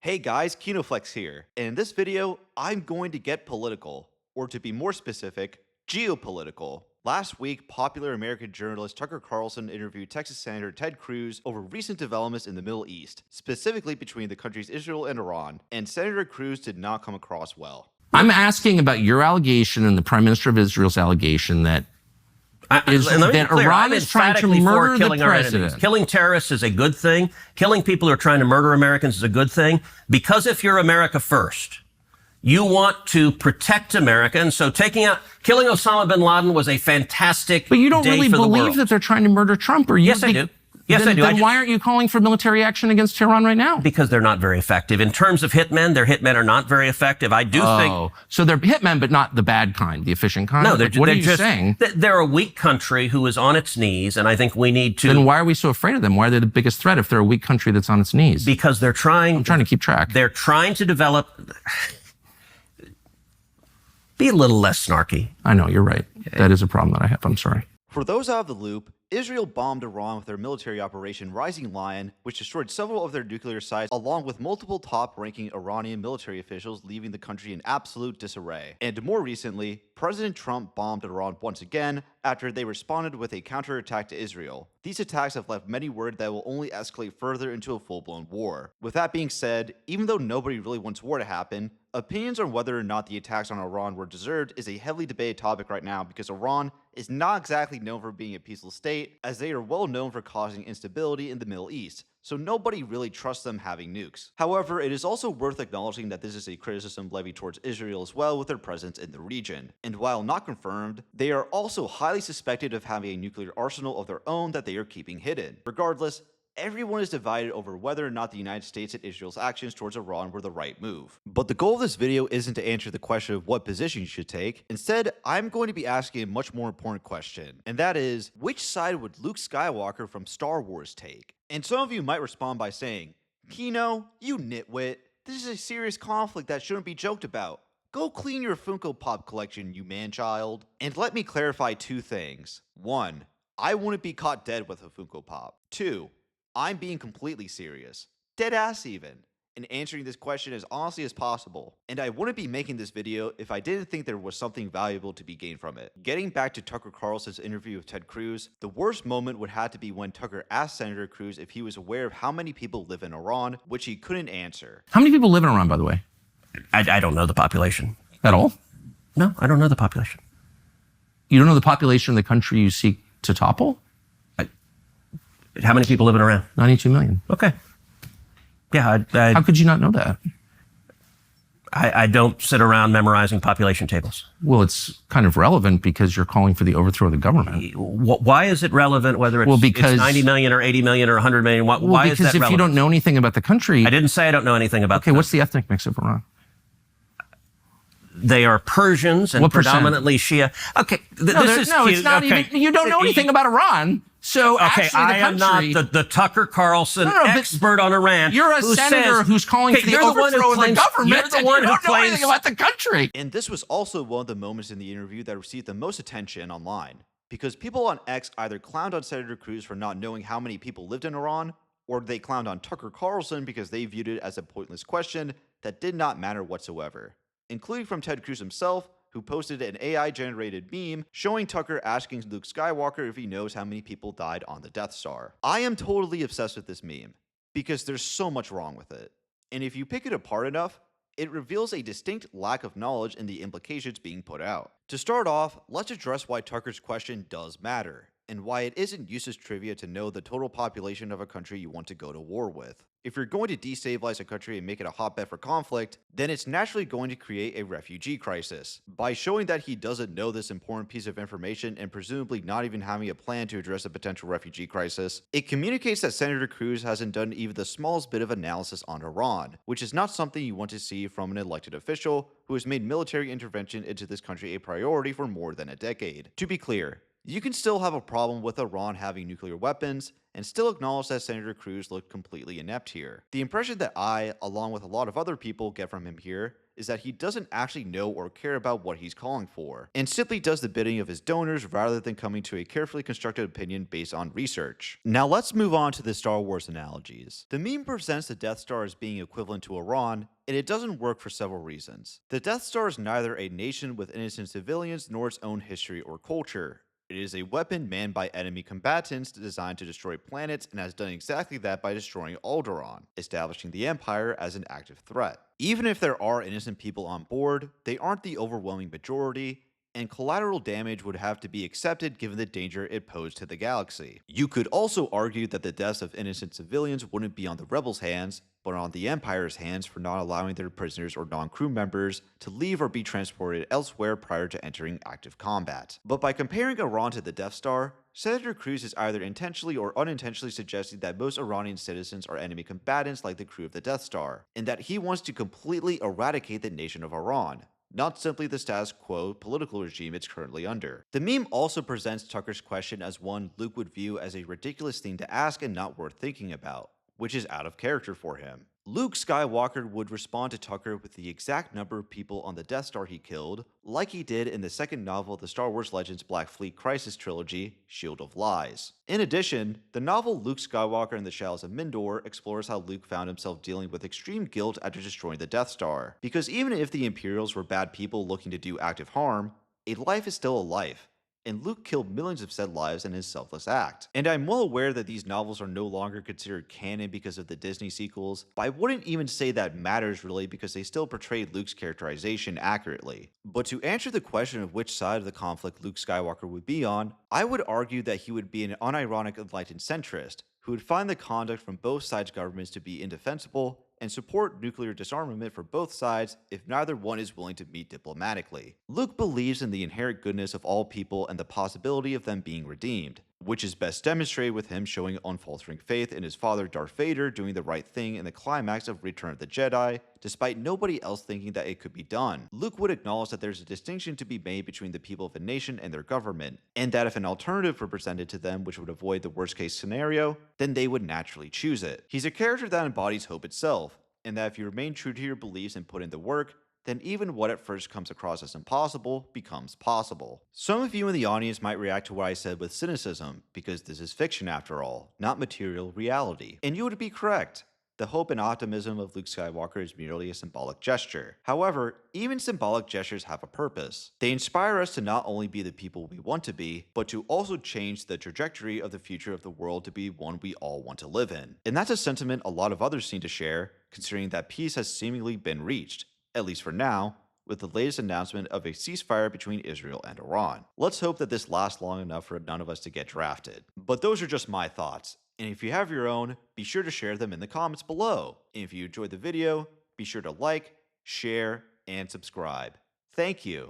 Hey guys, Kinoflex here, and in this video, I'm going to get political, or to be more specific, geopolitical. Last week, popular American journalist Tucker Carlson interviewed Texas Senator Ted Cruz over recent developments in the Middle East, specifically between the countries Israel and Iran, and Senator Cruz did not come across well. I'm asking about your allegation and the Prime Minister of Israel's allegation that Iran is trying to murder the president. Killing terrorists is a good thing. Killing people who are trying to murder Americans is a good thing. Because if you're America first, you want to protect America. And so killing Osama bin Laden was a fantastic day for the world. But you don't really believe that they're trying to murder Trump, or you? Yes, I do. Yes, I do. Then why aren't you calling for military action against Tehran right now? Because they're not very effective. In terms of hitmen, their hitmen are not very effective. I do think... So they're hitmen, but not the bad kind, the efficient kind? No, what are you saying? They're a weak country who is on its knees, and I think we need to... Then why are we so afraid of them? Why are they the biggest threat if they're a weak country that's on its knees? Because they're trying... I'm trying to keep track. They're trying to develop... Be a little less snarky. I know, you're right. That is a problem that I have. I'm sorry. For those out of the loop, Israel bombed Iran with their military operation Rising Lion, which destroyed several of their nuclear sites, along with multiple top-ranking Iranian military officials, leaving the country in absolute disarray. And more recently, President Trump bombed Iran once again after they responded with a counterattack to Israel. These attacks have left many worried that will only escalate further into a full-blown war. With that being said, even though nobody really wants war to happen, opinions on whether or not the attacks on Iran were deserved is a heavily debated topic right now because Iran is not exactly known for being a peaceful state, as they are well known for causing instability in the Middle East, so nobody really trusts them having nukes. However, it is also worth acknowledging that this is a criticism levied towards Israel as well with their presence in the region. And while not confirmed, they are also highly suspected of having a nuclear arsenal of their own that they are keeping hidden. Regardless, everyone is divided over whether or not the United States and Israel's actions towards Iran were the right move. But the goal of this video isn't to answer the question of what position you should take. Instead, I'm going to be asking a much more important question, and that is, which side would Luke Skywalker from Star Wars take? And some of you might respond by saying, Kino, you nitwit, this is a serious conflict that shouldn't be joked about. Go clean your Funko Pop collection, you man-child. And let me clarify two things. 1, I wouldn't be caught dead with a Funko Pop. 2, I'm being completely serious, dead ass even, and answering this question as honestly as possible. And I wouldn't be making this video if I didn't think there was something valuable to be gained from it. Getting back to Tucker Carlson's interview with Ted Cruz, the worst moment would have to be when Tucker asked Senator Cruz if he was aware of how many people live in Iran, which he couldn't answer. How many people live in Iran, by the way? I don't know the population. At all? No, I don't know the population. You don't know the population of the country you seek to topple? How many people live in Iran? 92 million. Okay. Yeah, How could you not know that? I don't sit around memorizing population tables. Well, it's kind of relevant because you're calling for the overthrow of the government. Why is it relevant whether it's, because, it's 90 million or 80 million or 100 million? Why is that relevant? Because if you don't know anything about the country... I didn't say I don't know anything about Okay, what's the ethnic mix of Iran? They are Persians and predominantly Shia. Okay, it's not even... You don't know anything about Iran. So okay, I am not the Tucker Carlson expert on Iran. You're a senator who's calling for the overthrow of the government. You're the one who don't know anything about the country. And this was also one of the moments in the interview that received the most attention online, because people on X either clowned on Senator Cruz for not knowing how many people lived in Iran, or they clowned on Tucker Carlson because they viewed it as a pointless question that did not matter whatsoever, including from Ted Cruz himself, who posted an AI-generated meme showing Tucker asking Luke Skywalker if he knows how many people died on the Death Star. I am totally obsessed with this meme, because there's so much wrong with it. And if you pick it apart enough, it reveals a distinct lack of knowledge in the implications being put out. To start off, let's address why Tucker's question does matter, and why it isn't useless trivia to know the total population of a country you want to go to war with. If you're going to destabilize a country and make it a hotbed for conflict, then it's naturally going to create a refugee crisis. By showing that he doesn't know this important piece of information and presumably not even having a plan to address a potential refugee crisis, it communicates that Senator Cruz hasn't done even the smallest bit of analysis on Iran, which is not something you want to see from an elected official who has made military intervention into this country a priority for more than a decade. To be clear, you can still have a problem with Iran having nuclear weapons, and still acknowledge that Senator Cruz looked completely inept here. The impression that I, along with a lot of other people, get from him here is that he doesn't actually know or care about what he's calling for, and simply does the bidding of his donors rather than coming to a carefully constructed opinion based on research. Now let's move on to the Star Wars analogies. The meme presents the Death Star as being equivalent to Iran, and it doesn't work for several reasons. The Death Star is neither a nation with innocent civilians nor its own history or culture. It is a weapon manned by enemy combatants designed to destroy planets and has done exactly that by destroying Alderaan, establishing the Empire as an active threat. Even if there are innocent people on board, they aren't the overwhelming majority, and collateral damage would have to be accepted given the danger it posed to the galaxy. You could also argue that the deaths of innocent civilians wouldn't be on the rebels' hands, but on the Empire's hands for not allowing their prisoners or non-crew members to leave or be transported elsewhere prior to entering active combat. But by comparing Iran to the Death Star, Senator Cruz is either intentionally or unintentionally suggesting that most Iranian citizens are enemy combatants like the crew of the Death Star, and that he wants to completely eradicate the nation of Iran, not simply the status quo political regime it's currently under. The meme also presents Tucker's question as one Luke would view as a ridiculous thing to ask and not worth thinking about, which is out of character for him. Luke Skywalker would respond to Tucker with the exact number of people on the Death Star he killed, like he did in the second novel of the Star Wars Legends Black Fleet Crisis trilogy, Shield of Lies. In addition, the novel Luke Skywalker and the Shadows of Mindor explores how Luke found himself dealing with extreme guilt after destroying the Death Star, because even if the Imperials were bad people looking to do active harm, a life is still a life, and Luke killed millions of said lives in his selfless act. And I'm well aware that these novels are no longer considered canon because of the Disney sequels, but I wouldn't even say that matters really because they still portray Luke's characterization accurately. But to answer the question of which side of the conflict Luke Skywalker would be on, I would argue that he would be an unironic enlightened centrist, who would find the conduct from both sides' governments to be indefensible and support nuclear disarmament for both sides if neither one is willing to meet diplomatically. Luke believes in the inherent goodness of all people and the possibility of them being redeemed, which is best demonstrated with him showing unfaltering faith in his father Darth Vader doing the right thing in the climax of Return of the Jedi, despite nobody else thinking that it could be done. Luke would acknowledge that there's a distinction to be made between the people of a nation and their government, and that if an alternative were presented to them which would avoid the worst case scenario, then they would naturally choose it. He's a character that embodies hope itself, and that if you remain true to your beliefs and put in the work, then even what at first comes across as impossible becomes possible. Some of you in the audience might react to what I said with cynicism, because this is fiction after all, not material reality. And you would be correct. The hope and optimism of Luke Skywalker is merely a symbolic gesture. However, even symbolic gestures have a purpose. They inspire us to not only be the people we want to be, but to also change the trajectory of the future of the world to be one we all want to live in. And that's a sentiment a lot of others seem to share, considering that peace has seemingly been reached, at least for now, with the latest announcement of a ceasefire between Israel and Iran. Let's hope that this lasts long enough for none of us to get drafted. But those are just my thoughts. And if you have your own, be sure to share them in the comments below. And if you enjoyed the video, be sure to like, share, and subscribe. Thank you.